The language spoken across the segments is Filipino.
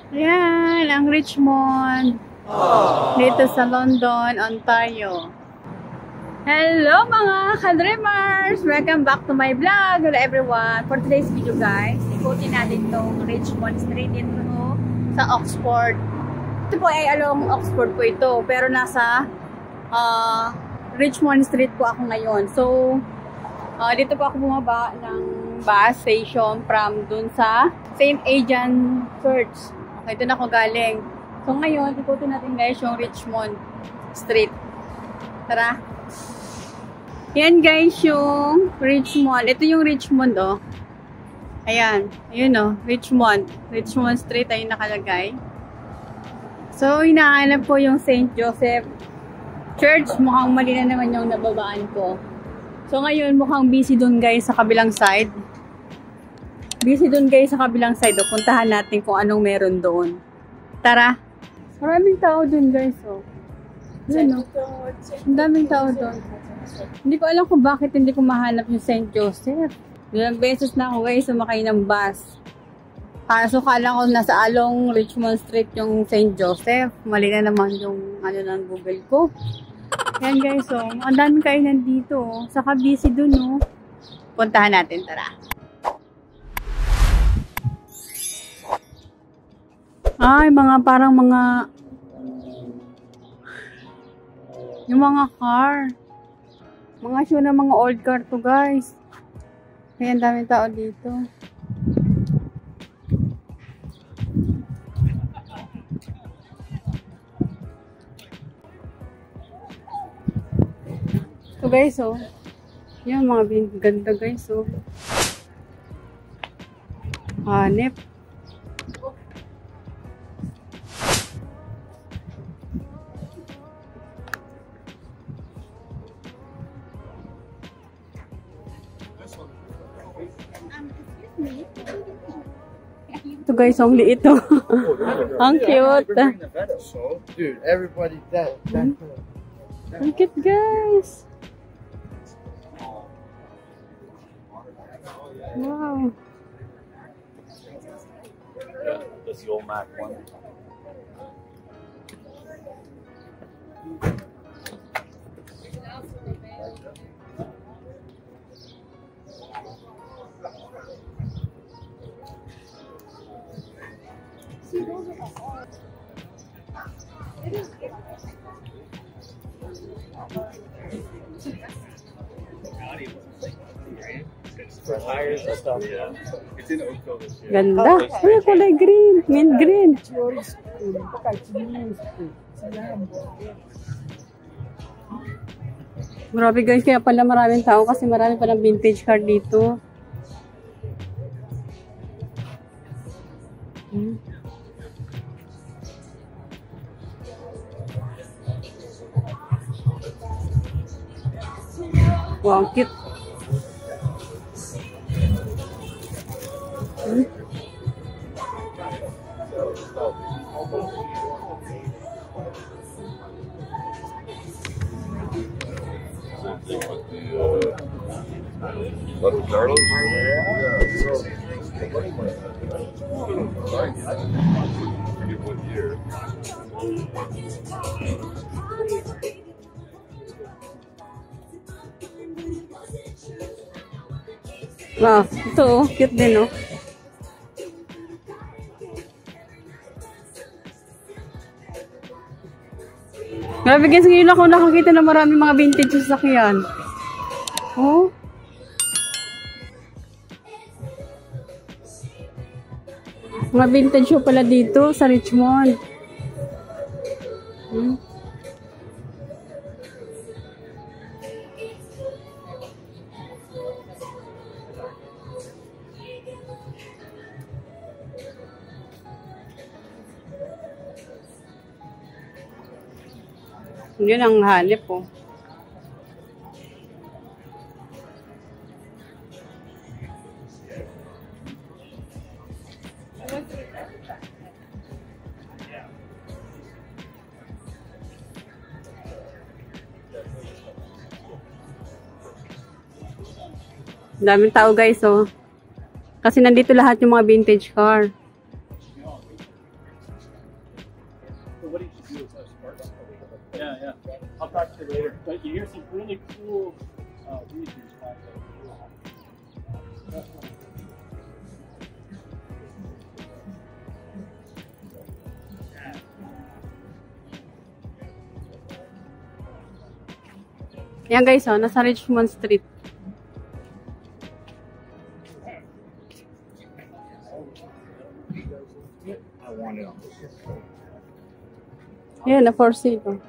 Ayan, ang Richmond. Dito sa London, Ontario. Hello mga ka-dreamers! Welcome back to my vlog. Hello everyone. For today's video guys, ikutin natin itong Richmond Street dito sa Oxford. Ito po ay along Oxford po ito. Pero nasa Richmond Street po ako ngayon. So, dito po ako bumaba ng bus station from dun sa St. Aidan Church. Okay, doon ako galing. So ngayon, ikutin natin guys yung Richmond Street. Tara! Yan guys yung Richmond. Ito yung Richmond oh. Ayan. Ayun oh. Richmond. Richmond Street ay nakalagay. So, hinahanap ko yung St. Joseph Church. Mukhang mali na naman yung nababaan ko. So ngayon, mukhang busy dun guys sa kabilang side. Busy dun guys sa kabilang side. O, puntahan natin kung anong meron doon. Tara! Maraming tao dun guys. Oh. Yun, oh. Ang daming tao doon. Hindi ko alam kung bakit hindi ko mahanap yung St. Joseph. Ilang beses na ako guys sumakay ng bus. So kala ko nasa along Richmond Street yung St. Joseph. Mali na naman yung ano ng Google ko. Yan guys, oh. Ang daming kainan dito. Oh. Saka busy dun, oh. Puntahan natin, tara. Ay, parang mga yung mga car. Mga show na mga old car to guys. Kaya ang daming tao dito. So guys, oh. Yan, mga ganda guys, oh. Hanep. Ito guys, ang liit oh. Ang cute. Dude, everybody that. Ang cute guys. Wow. Yeah, that's the old Mac one. Tires and stuff, yeah. It's in Oakville this year. Ganda. Ay, kulay green. Mint green. Grabe guys, kaya pala maraming tao kasi marami palang vintage car dito. Wow, cute. What the Carlos? Wow, ito oh, cute din oh. Grabe guys, ngayon ako nakakita na maraming mga vintage sasakyan. Oh. Mga vintage show pala dito sa Richmond. Yun ang hanip po. Daming tao guys, oh. Kasi nandito lahat yung mga vintage car. I'll talk to you later. But you hear some really cool reviews. Yan guys, oh, nasa Richmond Street. I want it. Yan, na for sale. Oh.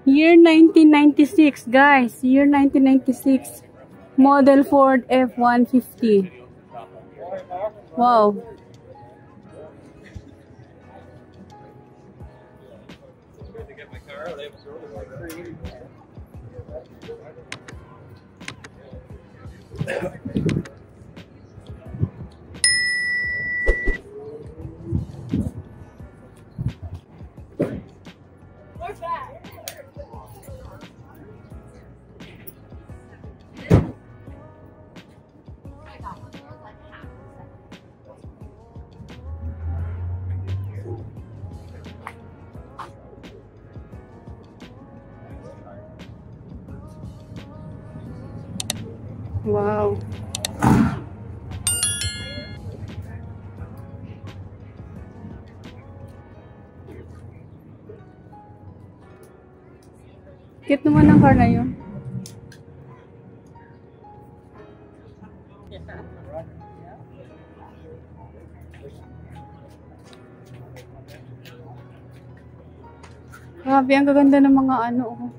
Year 1996, guys. Year 1996. Model Ford F-150. Wow. Wow. Cute naman ang car na yun. Grabe, ang gaganda ng mga ano. Oh.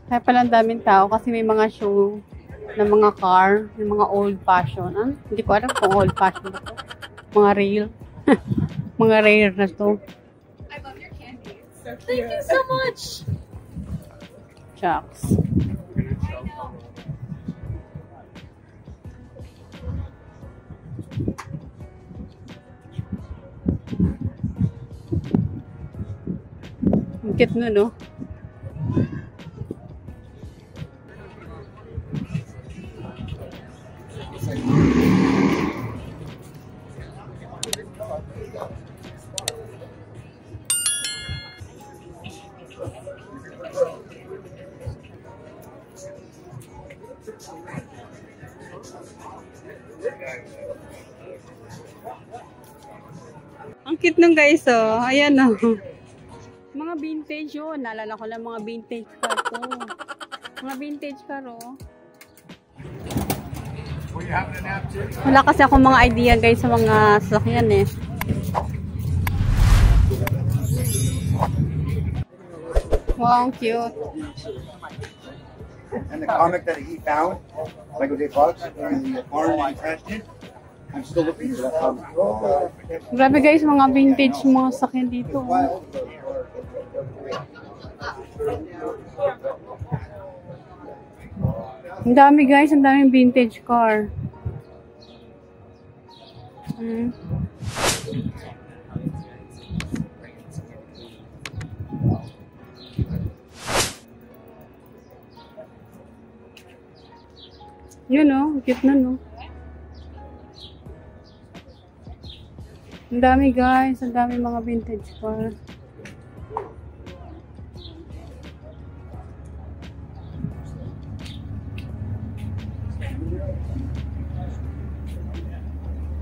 Kaya pala ang daming tao kasi may mga show ng mga car, ng mga old fashion. Ah, hindi ko alam kung old fashion na to. Mga real. Mga rare na to. I love your candy. Thank you so much. Shucks. Ang cute nun, no? Ang cute nung guys, oh. Ayan, oh. Mga vintage yun. Naalala ko lang mga vintage car to. Mga vintage car, oh. Wala kasi akong mga idea, guys, sa mga sasakyan, eh. Wow, cute. And the comic that he found, Michael J. Fox, in the farm and he crashed it. I'm still looking for that comic. Grabe guys, mga vintage mga sasakyan dito. Oh. Ang dami guys, ang daming vintage car. Yun oh, cute na no. Ang dami guys, ang dami mga vintage car.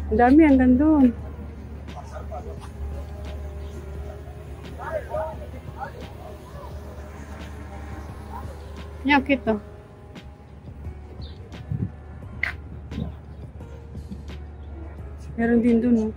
Ang dami, hanggang doon. Yan, cute oh. Meron din doon oh.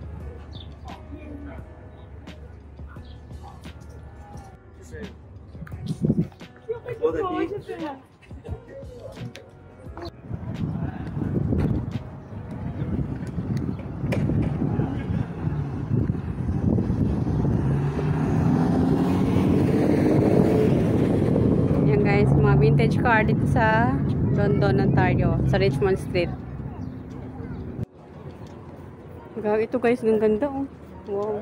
Yan guys, mga vintage car dito sa London, Ontario, sa Richmond Street. Ito guys, ang ganda oh. Wow.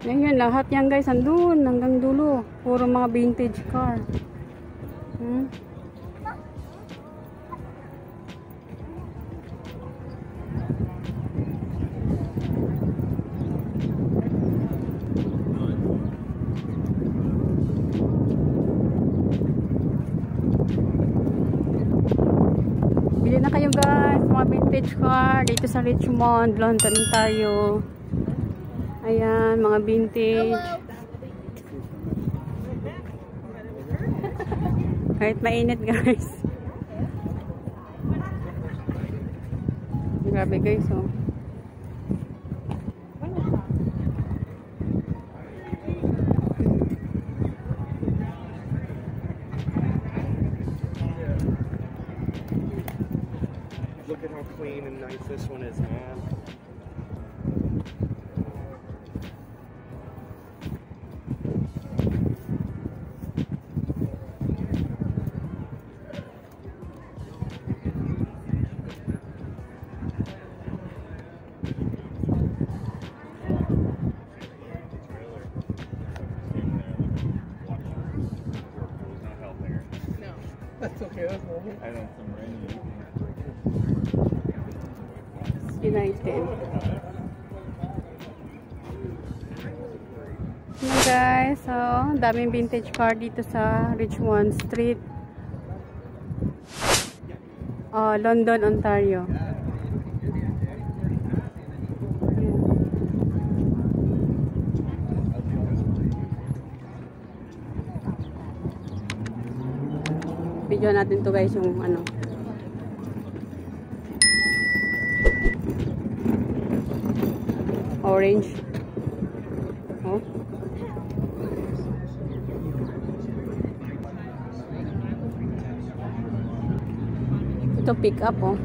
Yan, lahat yan guys, andun, hanggang dulo. Puro mga vintage car. Bili na kayo guys, mga vintage car dito sa Richmond, London, Ontario. Ayan, mga vintage. Kahit mainit guys. Grabe guys, oh. Look at how clean and nice this one is, man. That's okay, that's normal. I know some rain. United. Ayan guys, so daming vintage car dito sa Richmond Street, London, Ontario. Video natin to guys, yung ano. Orange. Oh. Ito pick up, oh.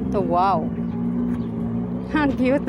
Ito, wow. Ang cute.